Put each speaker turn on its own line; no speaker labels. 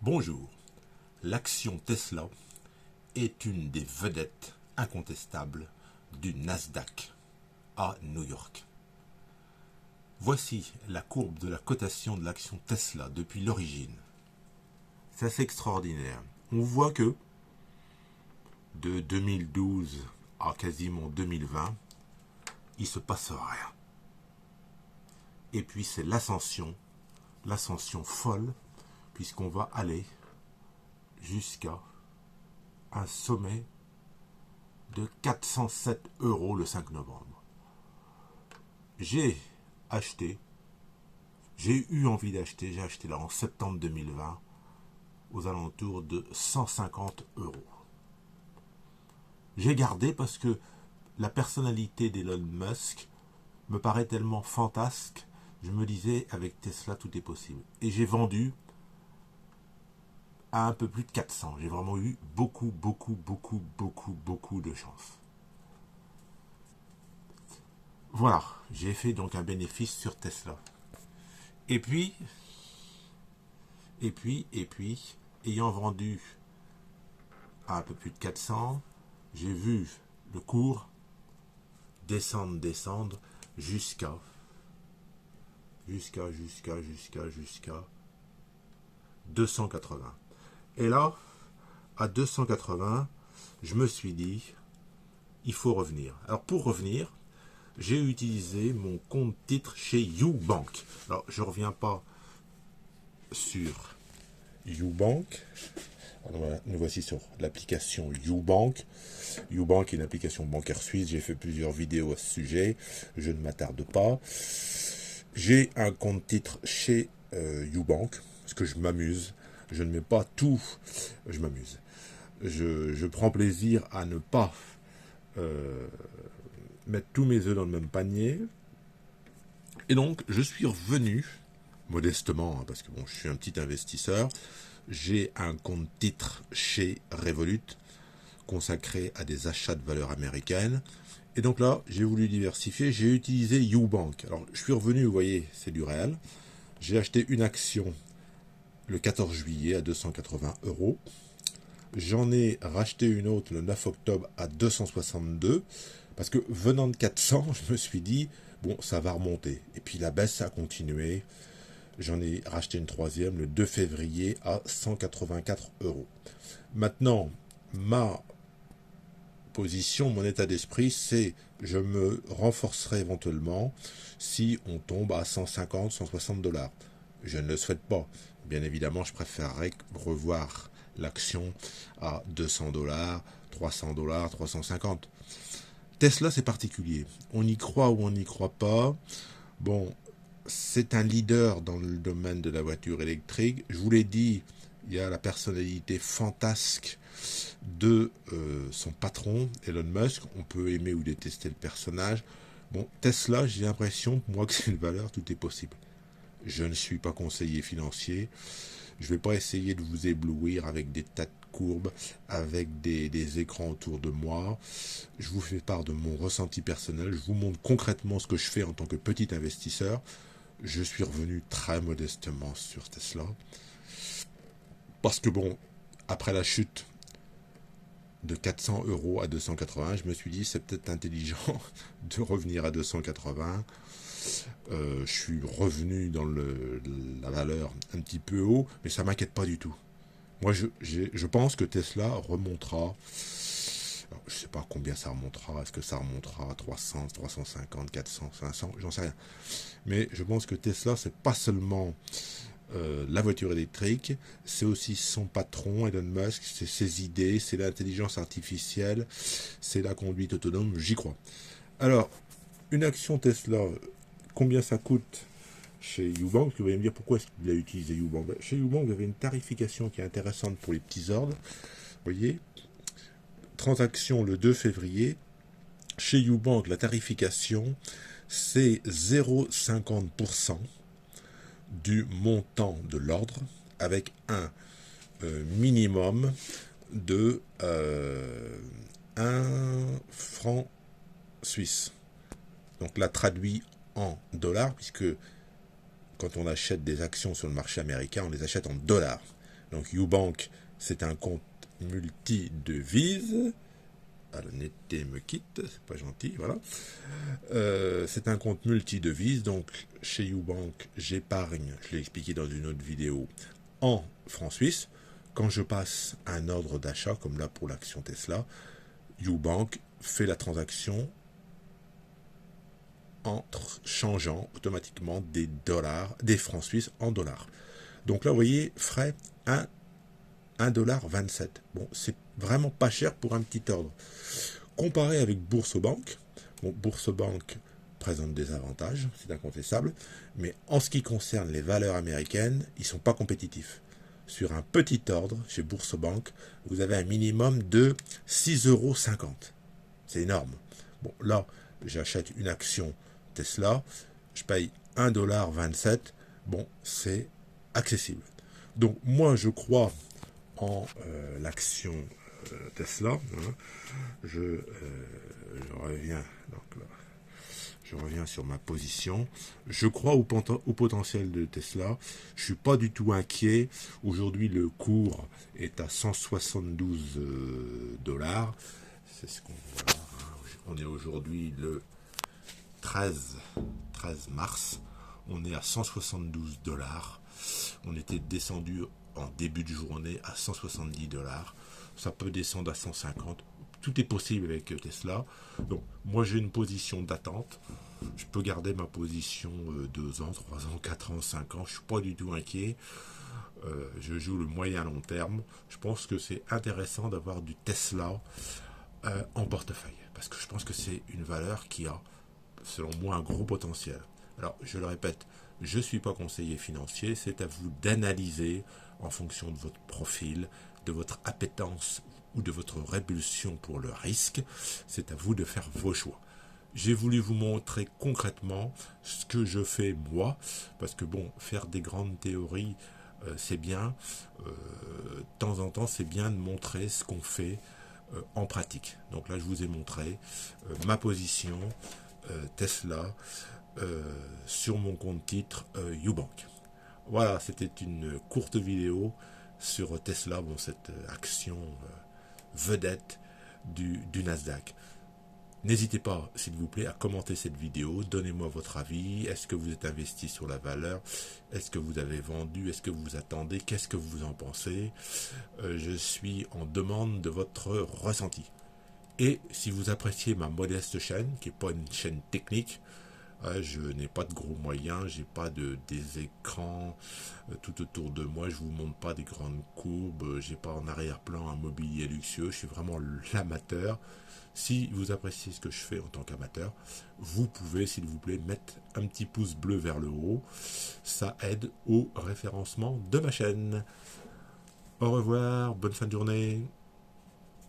Bonjour, l'action Tesla est une des vedettes incontestables du Nasdaq à New York. Voici la courbe de la cotation de l'action Tesla depuis l'origine. C'est assez extraordinaire. On voit que de 2012 à quasiment 2020, il se passe rien. Et puis c'est l'ascension folle, puisqu'on va aller jusqu'à un sommet de 407 € le 5 novembre. J'ai eu envie d'acheter, j'ai acheté là en septembre 2020 aux alentours de 150 €. J'ai gardé parce que la personnalité d'Elon Musk me paraît tellement fantasque, je me disais avec Tesla tout est possible. Et j'ai vendu à un peu plus de 400. J'ai vraiment eu beaucoup de chance. Voilà, j'ai fait donc un bénéfice sur Tesla. Et puis, ayant vendu à un peu plus de 400, j'ai vu le cours descendre jusqu'à 280. Et là, à 280, je me suis dit, il faut revenir. Alors pour revenir, j'ai utilisé mon compte titre chez YouBank. Alors je ne reviens pas sur YouBank. Nous voici sur l'application YouBank. YouBank est une application bancaire suisse. J'ai fait plusieurs vidéos à ce sujet. Je ne m'attarde pas. J'ai un compte titre chez YouBank parce que je m'amuse. Je ne mets pas tout. Je m'amuse. Je prends plaisir à ne pas mettre tous mes œufs dans le même panier. Et donc, je suis revenu, modestement, parce que bon, je suis un petit investisseur. J'ai un compte titre chez Revolut consacré à des achats de valeurs américaines. Et donc là, j'ai voulu diversifier. J'ai utilisé YouBank. Alors, je suis revenu, vous voyez, c'est du réel. J'ai acheté une action le 14 juillet à 280 €. J'en ai racheté une autre le 9 octobre à 262. Parce que venant de 400, je me suis dit, bon, ça va remonter. Et puis la baisse a continué. J'en ai racheté une troisième le 2 février à 184 €. Maintenant, ma position, mon état d'esprit, c'est je me renforcerai éventuellement si on tombe à 150, 160 $. Je ne le souhaite pas. Bien évidemment, je préférerais revoir l'action à 200 $, 300 $, 350. Tesla, c'est particulier. On y croit ou on n'y croit pas. Bon, c'est un leader dans le domaine de la voiture électrique. Je vous l'ai dit, il y a la personnalité fantasque de son patron, Elon Musk. On peut aimer ou détester le personnage. Bon, Tesla, j'ai l'impression, moi, que c'est une valeur, tout est possible. Je ne suis pas conseiller financier. Je ne vais pas essayer de vous éblouir avec des tas de courbes, avec des écrans autour de moi. Je vous fais part de mon ressenti personnel. Je vous montre concrètement ce que je fais en tant que petit investisseur. Je suis revenu très modestement sur Tesla. Parce que bon, après la chute de 400 € à 280, je me suis dit c'est peut-être intelligent de revenir à 280. Je suis revenu dans la valeur un petit peu haut, mais ça m'inquiète pas du tout. Moi, je pense que Tesla remontera. Alors, je ne sais pas combien ça remontera. Est-ce que ça remontera à 300, 350, 400, 500? J'en sais rien. Mais je pense que Tesla, c'est pas seulement la voiture électrique, c'est aussi son patron, Elon Musk, c'est ses idées, c'est l'intelligence artificielle, c'est la conduite autonome, j'y crois. Alors, une action Tesla, combien ça coûte chez YouBank? Vous allez me dire pourquoi est-ce qu'il a utilisé YouBank. Chez YouBank, vous avez une tarification qui est intéressante pour les petits ordres. Vous voyez, transaction le 2 février. Chez YouBank, la tarification, c'est 0,50% du montant de l'ordre avec un minimum de 1 franc suisse. Donc là, traduit en dollars, puisque quand on achète des actions sur le marché américain, on les achète en dollars. Donc Ubank, c'est un compte multi-devises. Ah, l'honnêteté me quitte, c'est pas gentil, voilà. C'est un compte multi-devises, donc chez Ubank, j'épargne, je l'ai expliqué dans une autre vidéo, en francs suisses. Quand je passe un ordre d'achat, comme là pour l'action Tesla, Ubank fait la transaction en changeant automatiquement des dollars, des francs suisses en dollars. Donc là, vous voyez, frais 1,27$. Bon, c'est vraiment pas cher pour un petit ordre. Comparé avec Bourse-Banque, bon, Bourse-Banque présente des avantages, c'est incontestable, mais en ce qui concerne les valeurs américaines, ils ne sont pas compétitifs. Sur un petit ordre, chez Bourse-Banque, vous avez un minimum de 6,50€. C'est énorme. Bon, là, j'achète une action Tesla, je paye 1,27$. Bon, c'est accessible. Donc, moi, je crois en l'action Tesla. Hein. Je reviens. Donc là, je reviens sur ma position. Je crois au potentiel de Tesla. Je suis pas du tout inquiet. Aujourd'hui, le cours est à 172 $. C'est ce qu'on voit. On est aujourd'hui le 13 mars. On est à 172 $. On était descendu en début de journée à 170 $. Ça peut descendre à 150. Tout est possible avec Tesla. Donc, moi, j'ai une position d'attente. Je peux garder ma position 2 ans, 3 ans, 4 ans, 5 ans. Je ne suis pas du tout inquiet. Je joue le moyen long terme. Je pense que c'est intéressant d'avoir du Tesla en portefeuille. Parce que je pense que c'est une valeur qui a, selon moi, un gros potentiel. Alors, je le répète, je ne suis pas conseiller financier. C'est à vous d'analyser en fonction de votre profil, de votre appétence ou de votre répulsion pour le risque. C'est à vous de faire vos choix. J'ai voulu vous montrer concrètement ce que je fais moi, parce que bon, faire des grandes théories, c'est bien. De temps en temps, c'est bien de montrer ce qu'on fait en pratique. Donc là, je vous ai montré ma position Tesla sur mon compte titre Ubank. Voilà, c'était une courte vidéo sur Tesla, bon, cette action vedette du Nasdaq. N'hésitez pas, s'il vous plaît, à commenter cette vidéo. Donnez-moi votre avis. Est-ce que vous êtes investi sur la valeur? Est-ce que vous avez vendu? Est-ce que vous attendez? Qu'est-ce que vous en pensez? Je suis en demande de votre ressenti. Et si vous appréciez ma modeste chaîne, qui n'est pas une chaîne technique, je n'ai pas de gros moyens, j'ai pas des écrans tout autour de moi, je vous montre pas des grandes courbes, j'ai pas en arrière-plan un mobilier luxueux, je suis vraiment l'amateur. Si vous appréciez ce que je fais en tant qu'amateur, vous pouvez, s'il vous plaît, mettre un petit pouce bleu vers le haut. Ça aide au référencement de ma chaîne. Au revoir, bonne fin de journée.